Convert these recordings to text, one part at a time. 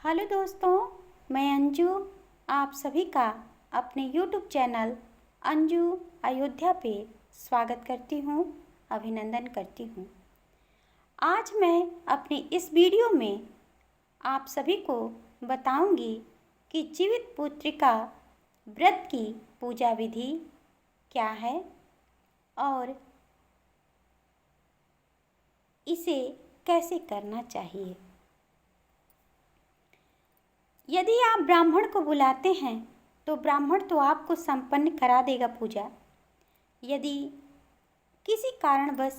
Hello दोस्तों, मैं अंजू आप सभी का अपने YouTube चैनल अंजू अयोध्या पे स्वागत करती हूँ, अभिनंदन करती हूँ। आज मैं अपनी इस वीडियो में आप सभी को बताऊंगी कि जीवित पुत्रिका व्रत की पूजा विधि क्या है और इसे कैसे करना चाहिए। यदि आप ब्राह्मण को बुलाते हैं तो ब्राह्मण तो आपको संपन्न करा देगा पूजा। यदि किसी कारणवश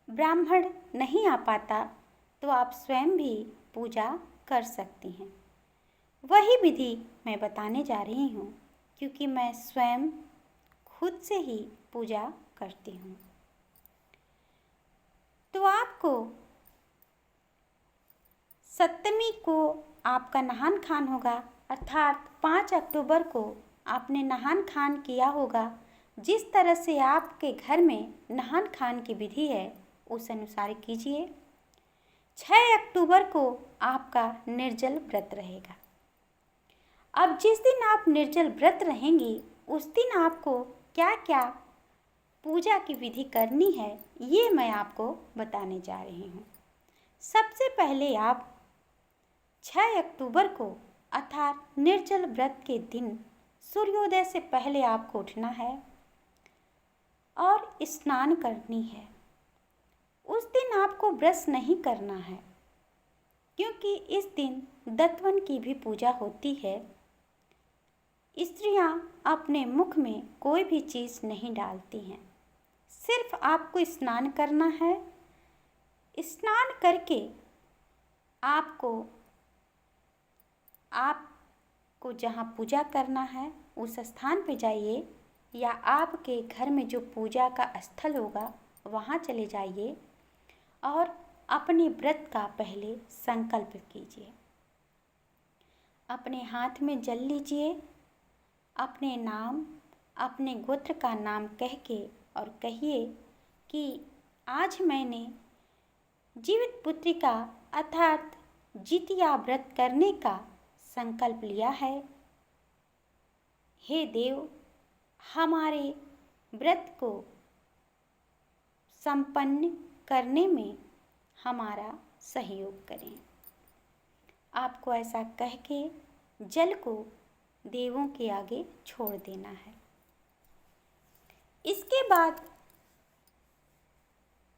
ब्राह्मण नहीं आ पाता तो आप स्वयं भी पूजा कर सकती हैं। वही विधि मैं बताने जा रही हूँ क्योंकि मैं स्वयं खुद से ही पूजा करती हूँ। तो आपको सप्तमी को आपका नहान खान होगा, अर्थात 5 अक्टूबर को आपने नहान खान किया होगा। जिस तरह से आपके घर में नहान खान की विधि है उस अनुसार कीजिए। 6 अक्टूबर को आपका निर्जल व्रत रहेगा। अब जिस दिन आप निर्जल व्रत रहेंगी उस दिन आपको क्या क्या पूजा की विधि करनी है ये मैं आपको बताने जा रही हूँ। सबसे पहले आप 6 अक्टूबर को अर्थात निर्जल व्रत के दिन सूर्योदय से पहले आपको उठना है और स्नान करनी है। उस दिन आपको ब्रश नहीं करना है क्योंकि इस दिन दत्तवन की भी पूजा होती है। स्त्रियां अपने मुख में कोई भी चीज़ नहीं डालती हैं, सिर्फ आपको स्नान करना है। स्नान करके आपको जहाँ पूजा करना है उस स्थान पे जाइए या आपके घर में जो पूजा का स्थल होगा वहाँ चले जाइए और अपने व्रत का पहले संकल्प कीजिए। अपने हाथ में जल लीजिए, अपने नाम अपने गोत्र का नाम कह के और कहिए कि आज मैंने जीवित पुत्रिका अर्थात जितिया व्रत करने का संकल्प लिया है। हे देव, हमारे व्रत को संपन्न करने में हमारा सहयोग करें। आपको ऐसा कह के जल को देवों के आगे छोड़ देना है। इसके बाद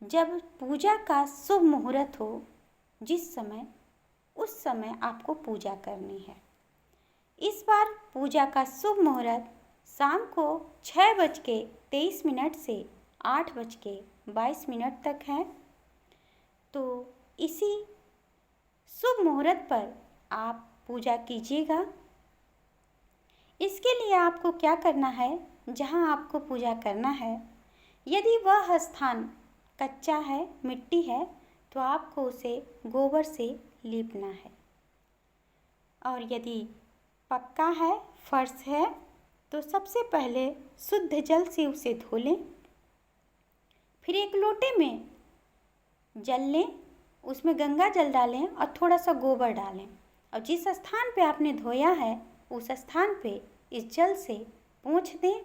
जब पूजा का शुभ मुहूर्त हो उस समय आपको पूजा करनी है। इस बार पूजा का शुभ मुहूर्त शाम को 6:23 से 8:22 तक है। तो इसी शुभ मुहूर्त पर आप पूजा कीजिएगा। इसके लिए आपको क्या करना है, जहाँ आपको पूजा करना है, यदि वह स्थान कच्चा है, मिट्टी है, तो आपको उसे गोबर से लीपना है। और यदि पक्का है, फर्श है, तो सबसे पहले शुद्ध जल से उसे धो लें। फिर एक लोटे में जल लें, उसमें गंगा जल डालें और थोड़ा सा गोबर डालें और जिस स्थान पे आपने धोया है उस स्थान पे इस जल से पोंछ दें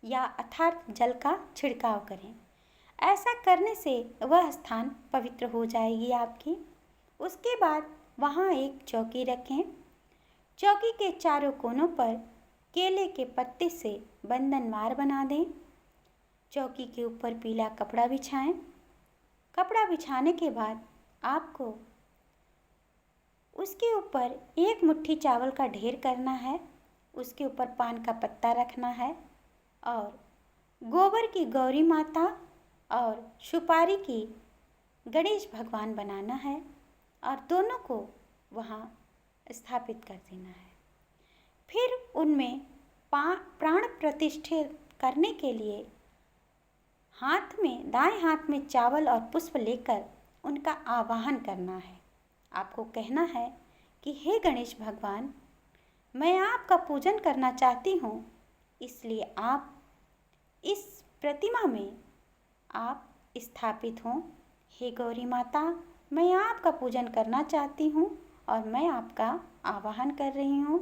या अर्थात जल का छिड़काव करें। ऐसा करने से वह स्थान पवित्र हो जाएगी आपकी। उसके बाद वहाँ एक चौकी रखें। चौकी के चारों कोनों पर केले के पत्ते से बंधनवार बना दें। चौकी के ऊपर पीला कपड़ा बिछाएं। कपड़ा बिछाने के बाद आपको उसके ऊपर 1 मुट्ठी चावल का ढेर करना है। उसके ऊपर पान का पत्ता रखना है और गोबर की गौरी माता और सुपारी की गणेश भगवान बनाना है और दोनों को वहाँ स्थापित कर देना है। फिर उनमें प्राण प्रतिष्ठा करने के लिए दाएं हाथ में चावल और पुष्प लेकर उनका आवाहन करना है। आपको कहना है कि हे गणेश भगवान, मैं आपका पूजन करना चाहती हूँ, इसलिए आप इस प्रतिमा में आप स्थापित हों। हे गौरी माता, मैं आपका पूजन करना चाहती हूँ और मैं आपका आवाहन कर रही हूँ,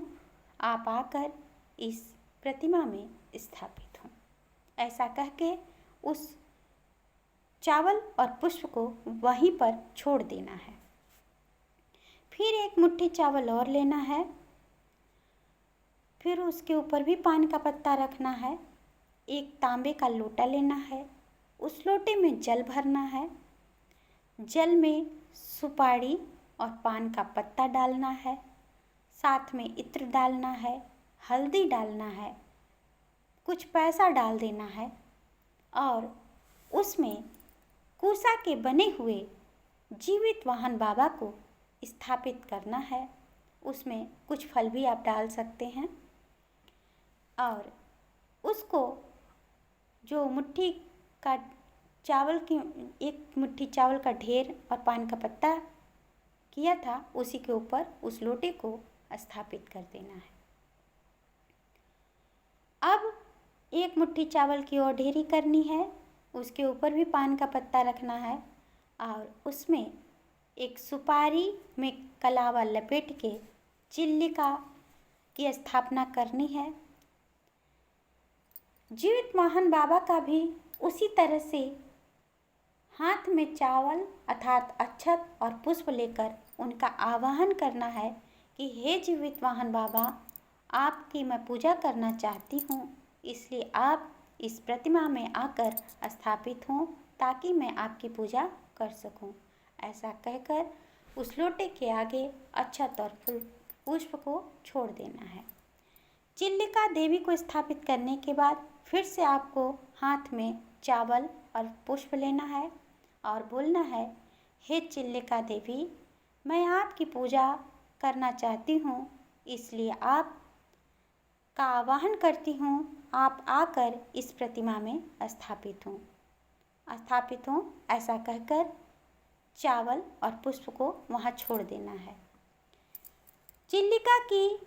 आप आकर इस प्रतिमा में स्थापित हों। ऐसा कह के उस चावल और पुष्प को वहीं पर छोड़ देना है। फिर एक मुट्ठी चावल और लेना है, फिर उसके ऊपर भी पान का पत्ता रखना है। एक तांबे का लोटा लेना है, उस लोटे में जल भरना है। जल में सुपारी और पान का पत्ता डालना है, साथ में इत्र डालना है, हल्दी डालना है, कुछ पैसा डाल देना है और उसमें कुसा के बने हुए जीवित वाहन बाबा को स्थापित करना है। उसमें कुछ फल भी आप डाल सकते हैं और उसको जो मुट्ठी का चावल की एक मुट्ठी चावल का ढेर और पान का पत्ता किया था, उसी के ऊपर उस लोटे को स्थापित कर देना है। अब एक मुट्ठी चावल की और ढेरी करनी है, उसके ऊपर भी पान का पत्ता रखना है और उसमें एक सुपारी में कलावा लपेट के चिल्लिका की स्थापना करनी है। जीवित वाहन बाबा का भी उसी तरह से हाथ में चावल अर्थात अक्षत और पुष्प लेकर उनका आवाहन करना है कि हे जीवित वाहन बाबा, आपकी मैं पूजा करना चाहती हूँ, इसलिए आप इस प्रतिमा में आकर स्थापित हों ताकि मैं आपकी पूजा कर सकूं। ऐसा कहकर उस लोटे के आगे अक्षत और फूल पुष्प को छोड़ देना है। चिल्लिका देवी को स्थापित करने के बाद फिर से आपको हाथ में चावल और पुष्प लेना है और बोलना है, हे चिल्लिका देवी, मैं आपकी पूजा करना चाहती हूँ, इसलिए आप का आवाहन करती हूँ, आप आकर इस प्रतिमा में स्थापित हों। ऐसा कहकर चावल और पुष्प को वहाँ छोड़ देना है। चिल्लिका की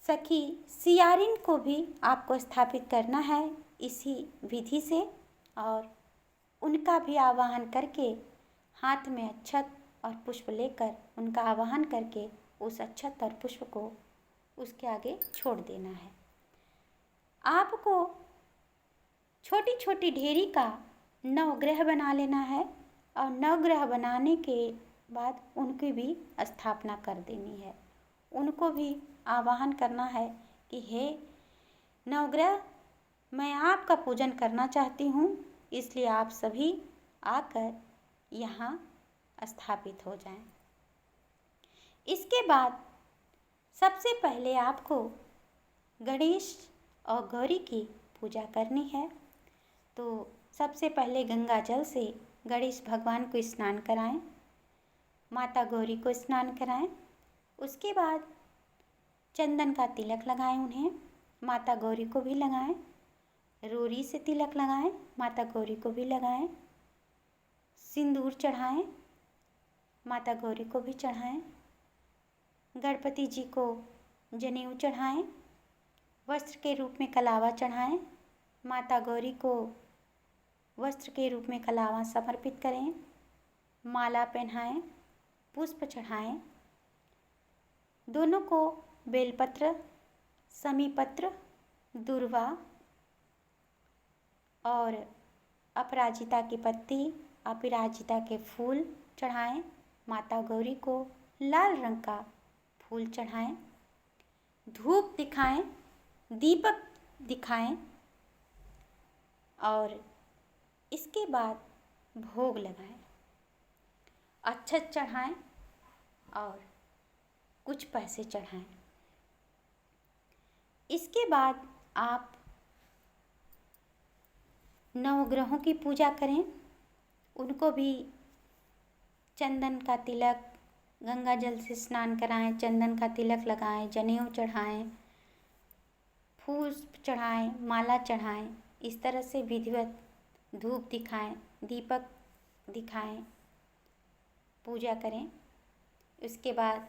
सखी सियारिन को भी आपको स्थापित करना है इसी विधि से और उनका भी आवाहन करके हाथ में अक्षत और पुष्प लेकर उनका आवाहन करके उस अक्षत और पुष्प को उसके आगे छोड़ देना है। आपको छोटी छोटी ढेरी का नवग्रह बना लेना है और नवग्रह बनाने के बाद उनकी भी स्थापना कर देनी है। उनको भी आवाहन करना है कि हे नवग्रह, मैं आपका पूजन करना चाहती हूँ, इसलिए आप सभी आकर यहाँ स्थापित हो जाएं। इसके बाद सबसे पहले आपको गणेश और गौरी की पूजा करनी है। तो सबसे पहले गंगा जल से गणेश भगवान को स्नान कराएं, माता गौरी को स्नान कराएं। उसके बाद चंदन का तिलक लगाएं उन्हें, माता गौरी को भी लगाएं। रोरी से तिलक लगाएं, माता गौरी को भी लगाएं। सिंदूर चढ़ाएं, माता गौरी को भी चढ़ाएं। गणपति जी को जनेऊ चढ़ाएं, वस्त्र के रूप में कलावा चढ़ाएं। माता गौरी को वस्त्र के रूप में कलावा समर्पित करें, माला पहनाएं, पुष्प चढ़ाएं। दोनों को बेलपत्र, समीपत्र, दूर्वा और अपराजिता की पत्ती, अपराजिता के फूल चढ़ाएं। माता गौरी को लाल रंग का फूल चढ़ाएं, धूप दिखाएं, दीपक दिखाएं और इसके बाद भोग लगाएं, अक्षत चढ़ाएं और कुछ पैसे चढ़ाएं। इसके बाद आप नवग्रहों की पूजा करें, उनको भी चंदन का तिलक, गंगा जल से स्नान कराएं, चंदन का तिलक लगाएं, जनेऊ चढ़ाएं, फूल चढ़ाएं, माला चढ़ाएं। इस तरह से विधिवत धूप दिखाएं, दीपक दिखाएं, पूजा करें। उसके बाद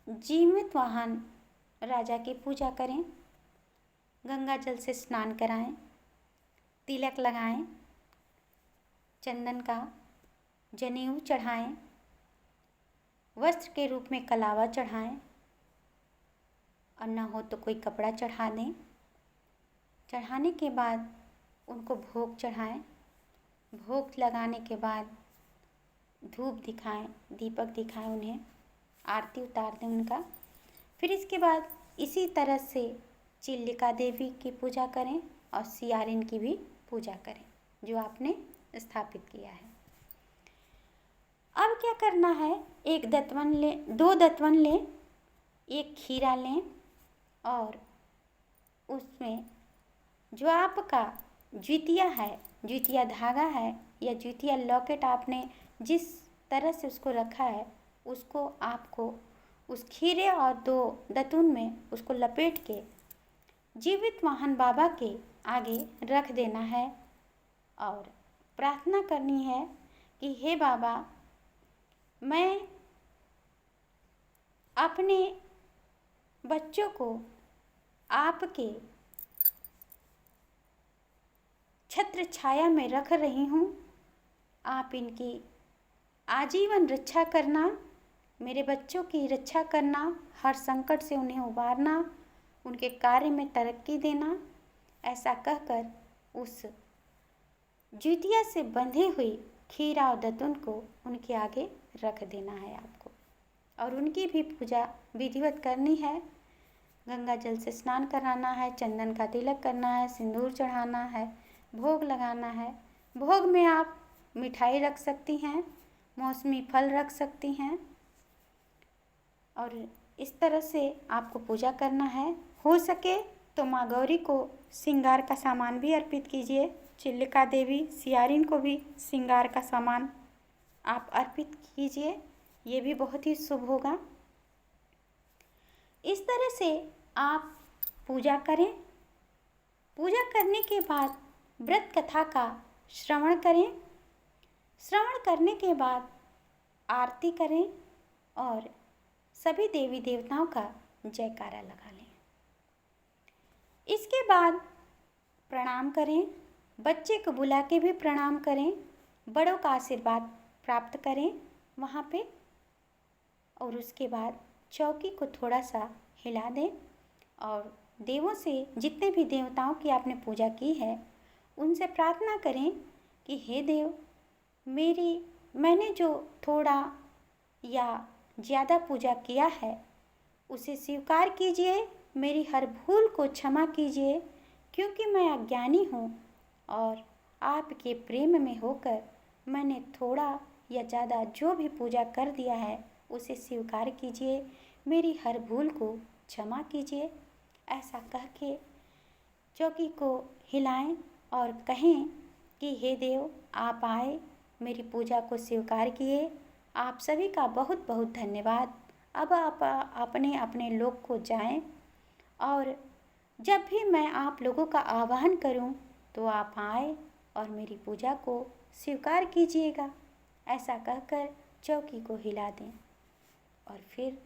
जीवित वाहन राजा की पूजा करें, गंगा जल से स्नान कराएं, तिलक लगाएं, चंदन का जनेऊ चढ़ाएं, वस्त्र के रूप में कलावा चढ़ाएं, और न हो तो कोई कपड़ा चढ़ा दें। चढ़ाने के बाद उनको भोग चढ़ाएं। भोग लगाने के बाद धूप दिखाएं, दीपक दिखाएं, उन्हें आरती उतार दें उनका। फिर इसके बाद इसी तरह से चिल्लिका देवी की पूजा करें और सियारिन की भी पूजा करें जो आपने स्थापित किया है। अब क्या करना है, एक दतवन लें, 2 दतवन लें, एक खीरा लें और उसमें जो आपका ज्वितिया है, ज्वितिया धागा है या ज्वितिया लॉकेट आपने जिस तरह से उसको रखा है, उसको आपको उस खीरे और 2 दतून में उसको लपेट के जीवित वाहन बाबा के आगे रख देना है और प्रार्थना करनी है कि हे बाबा, मैं अपने बच्चों को आपके छत्र छाया में रख रही हूँ। आप इनकी आजीवन रक्षा करना, मेरे बच्चों की रक्षा करना, हर संकट से उन्हें उबारना, उनके कार्य में तरक्की देना। ऐसा कहकर उस ज्वितिया से बंधे हुई खीरा और दतुन को उनके आगे रख देना है आपको, और उनकी भी पूजा विधिवत करनी है। गंगा जल से स्नान कराना है, चंदन का तिलक करना है, सिंदूर चढ़ाना है, भोग लगाना है। भोग में आप मिठाई रख सकती हैं, मौसमी फल रख सकती हैं, और इस तरह से आपको पूजा करना है। हो सके तो माँ गौरी को श्रृंगार का सामान भी अर्पित कीजिए। चिल्लिका देवी, सियारिन को भी श्रृंगार का सामान आप अर्पित कीजिए, ये भी बहुत ही शुभ होगा। इस तरह से आप पूजा करें। पूजा करने के बाद व्रत कथा का श्रवण करें। श्रवण करने के बाद आरती करें और सभी देवी देवताओं का जयकारा लगा लें। इसके बाद प्रणाम करें, बच्चे को बुला के भी प्रणाम करें, बड़ों का आशीर्वाद प्राप्त करें वहाँ पे, और उसके बाद चौकी को थोड़ा सा हिला दें और देवों से, जितने भी देवताओं की आपने पूजा की है, उनसे प्रार्थना करें कि हे देव, मैंने जो थोड़ा या ज़्यादा पूजा किया है उसे स्वीकार कीजिए, मेरी हर भूल को क्षमा कीजिए, क्योंकि मैं अज्ञानी हूँ और आपके प्रेम में होकर मैंने थोड़ा या ज़्यादा जो भी पूजा कर दिया है उसे स्वीकार कीजिए, मेरी हर भूल को क्षमा कीजिए। ऐसा कह के चौकी को हिलाएं और कहें कि हे देव, आप आए, मेरी पूजा को स्वीकार किए, आप सभी का बहुत बहुत धन्यवाद। अब आप अपने अपने लोक को जाएं, और जब भी मैं आप लोगों का आह्वान करूं तो आप आए और मेरी पूजा को स्वीकार कीजिएगा। ऐसा कहकर चौकी को हिला दें और फिर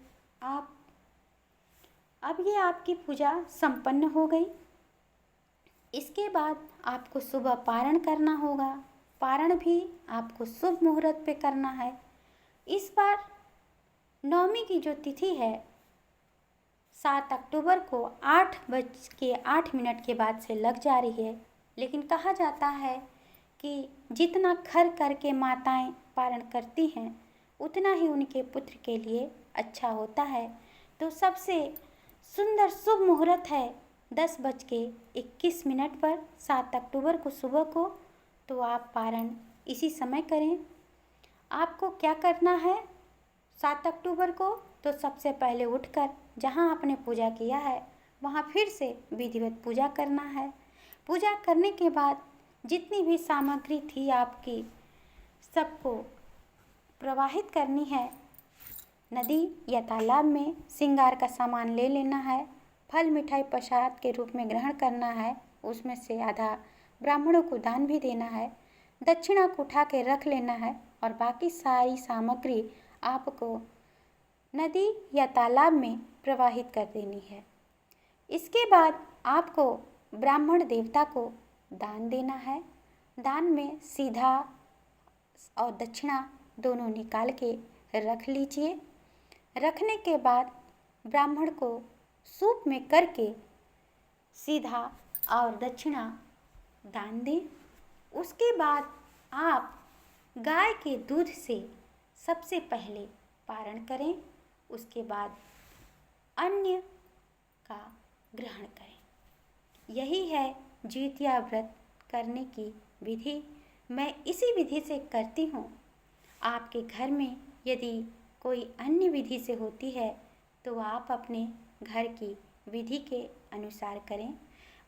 अब ये आपकी पूजा संपन्न हो गई। इसके बाद आपको सुबह पारण करना होगा। पारण भी आपको शुभ मुहूर्त पे करना है। इस बार नवमी की जो तिथि है 7 अक्टूबर को 8:08 के बाद से लग जा रही है, लेकिन कहा जाता है कि जितना खर करके माताएं पारण करती हैं उतना ही उनके पुत्र के लिए अच्छा होता है। तो सबसे सुंदर शुभ मुहूर्त है 10:21 पर 7 अक्टूबर को सुबह को। तो आप पारण इसी समय करें। आपको क्या करना है 7 अक्टूबर को, तो सबसे पहले उठकर जहाँ आपने पूजा किया है वहाँ फिर से विधिवत पूजा करना है। पूजा करने के बाद जितनी भी सामग्री थी आपकी, सबको प्रवाहित करनी है नदी या तालाब में। श्रृंगार का सामान ले लेना है, फल मिठाई प्रसाद के रूप में ग्रहण करना है, उसमें से आधा ब्राह्मणों को दान भी देना है, दक्षिणा को उठा के रख लेना है, और बाकी सारी सामग्री आपको नदी या तालाब में प्रवाहित कर देनी है। इसके बाद आपको ब्राह्मण देवता को दान देना है। दान में सीधा और दक्षिणा दोनों निकाल के रख लीजिए। रखने के बाद ब्राह्मण को सूप में करके सीधा और दक्षिणा दान दें। उसके बाद आप गाय के दूध से सबसे पहले पारण करें, उसके बाद अन्य का ग्रहण करें। यही है जितिया व्रत करने की विधि। मैं इसी विधि से करती हूँ। आपके घर में यदि कोई अन्य विधि से होती है तो आप अपने घर की विधि के अनुसार करें।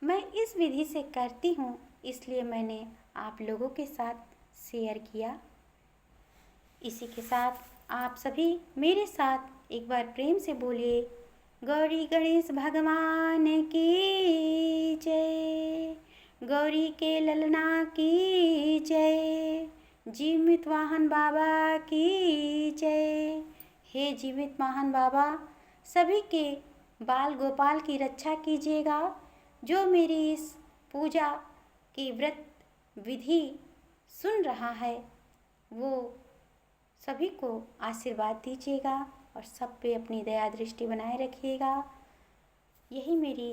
मैं इस विधि से करती हूँ, इसलिए मैंने आप लोगों के साथ शेयर किया। इसी के साथ आप सभी मेरे साथ एक बार प्रेम से बोलिए, गौरी गणेश भगवान की जय, गौरी के ललना की जय, जीवित वाहन बाबा की जय। हे जीवित वाहन बाबा, सभी के बाल गोपाल की रक्षा कीजिएगा। जो मेरी इस पूजा की व्रत विधि सुन रहा है वो सभी को आशीर्वाद दीजिएगा और सब पे अपनी दया दृष्टि बनाए रखिएगा। यही मेरी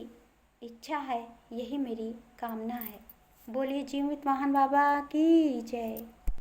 इच्छा है, यही मेरी कामना है। बोलिए जीवित वाहन बाबा की जय।